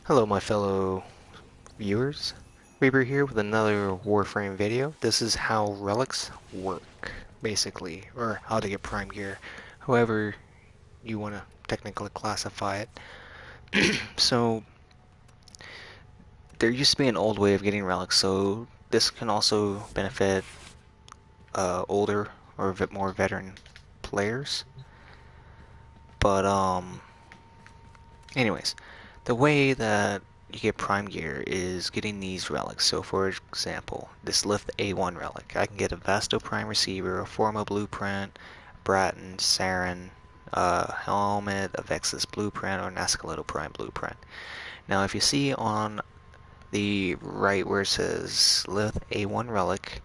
Hello my fellow viewers, Reaper here with another Warframe video. This is how relics work, basically, or how to get prime gear, however you want to technically classify it. So, there used to be an old way of getting relics, so this can also benefit older or a bit more veteran players. But, anyways, the way that you get prime gear is getting these relics. So for example, this Lift A1 relic, I can get a Vasto Prime Receiver, a Forma Blueprint, Bratton, Saren, Helmet, a Vexus Blueprint, or an Escalato Prime Blueprint. Now if you see on the right where it says Lift A1 relic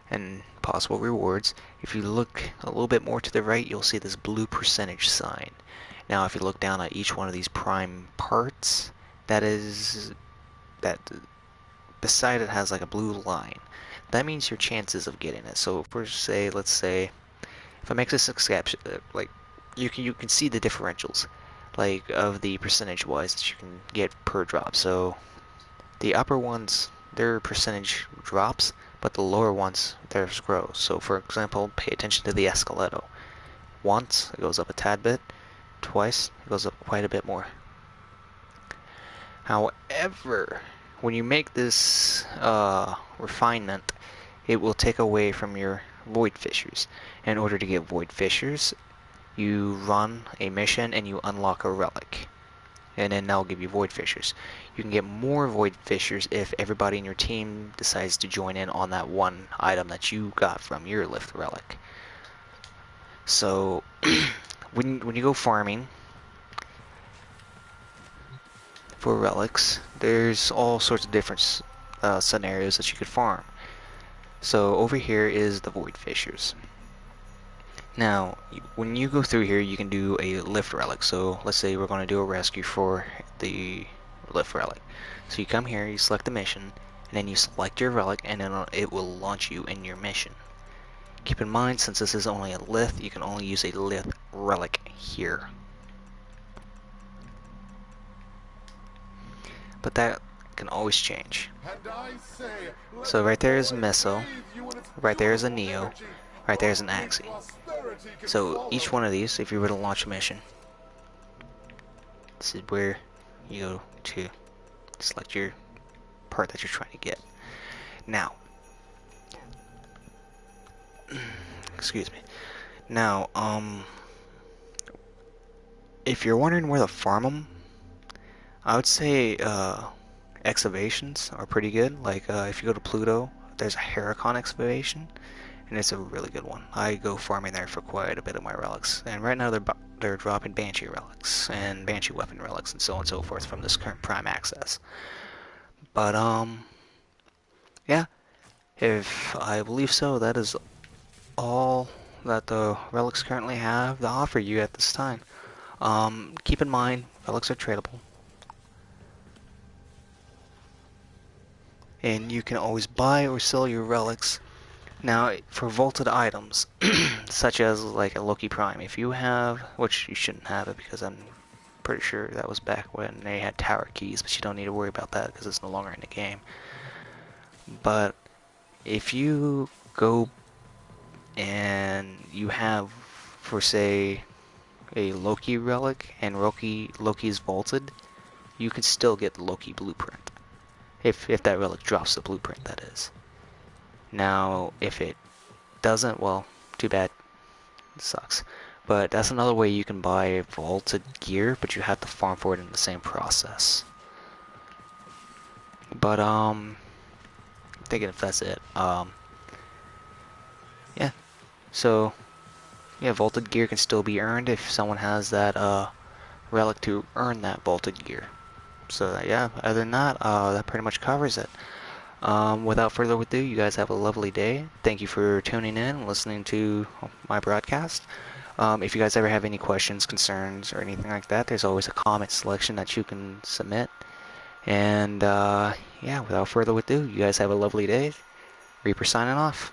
and possible rewards, if you look a little bit more to the right, you'll see this blue percentage sign. Now if you look down at each one of these prime parts, that beside it has like a blue line. That means your chances of getting it. So for say, let's say, if I make this exception, like you can see the differentials, like of the percentage wise that you can get per drop. So the upper ones, their percentage drops, but the lower ones, theirs grows. So for example, pay attention to the Escalato. Once, it goes up a tad bit. Twice, it goes up quite a bit more. However, when you make this refinement, it will take away from your void fissures. In order to get void fissures, you run a mission and you unlock a relic. And then that'll give you void fissures. You can get more void fissures if everybody in your team decides to join in on that one item that you got from your lift relic. So when you go farming for relics, there's all sorts of different scenarios that you could farm. So over here is the void fissures. Now, when you go through here, you can do a lift relic. So let's say we're going to do a rescue for the lift relic. So you come here, you select the mission, and then you select your relic, and then it will launch you in your mission. Keep in mind, since this is only a lift, you can only use a lift relic here. But that can always change. So right there is a missile, right there is a Neo, right there is an Axie. So each one of these, if you were to launch a mission, this is where you go to select your part that you're trying to get. Now, excuse me. Now, if you're wondering where to farm them, I would say excavations are pretty good. Like if you go to Pluto, there's a Heracon excavation, and it's a really good one. I go farming there for quite a bit of my relics, and right now they're dropping Banshee relics and Banshee weapon relics and so on and so forth from this current Prime access. But yeah, if I believe so, that is all that the relics currently have to offer you at this time. Keep in mind, relics are tradable, and you can always buy or sell your relics. Now, for vaulted items, such as like a Loki Prime, if you have, which you shouldn't have it because I'm pretty sure that was back when they had tower keys, but you don't need to worry about that because it's no longer in the game. But if you go and you have, for say, a Loki relic and Loki's vaulted, you can still get the Loki blueprint. If that relic drops the blueprint, that is. Now, if it doesn't, well, too bad. It sucks. But that's another way you can buy vaulted gear, but you have to farm for it in the same process. But, I'm thinking if that's it. Yeah. So, yeah, vaulted gear can still be earned if someone has that, relic to earn that vaulted gear. So, yeah, other than that, that pretty much covers it. Without further ado, you guys have a lovely day. Thank you for tuning in and listening to my broadcast. If you guys ever have any questions, concerns, or anything like that, there's always a comment selection that you can submit. And, yeah, without further ado, you guys have a lovely day. Reaper signing off.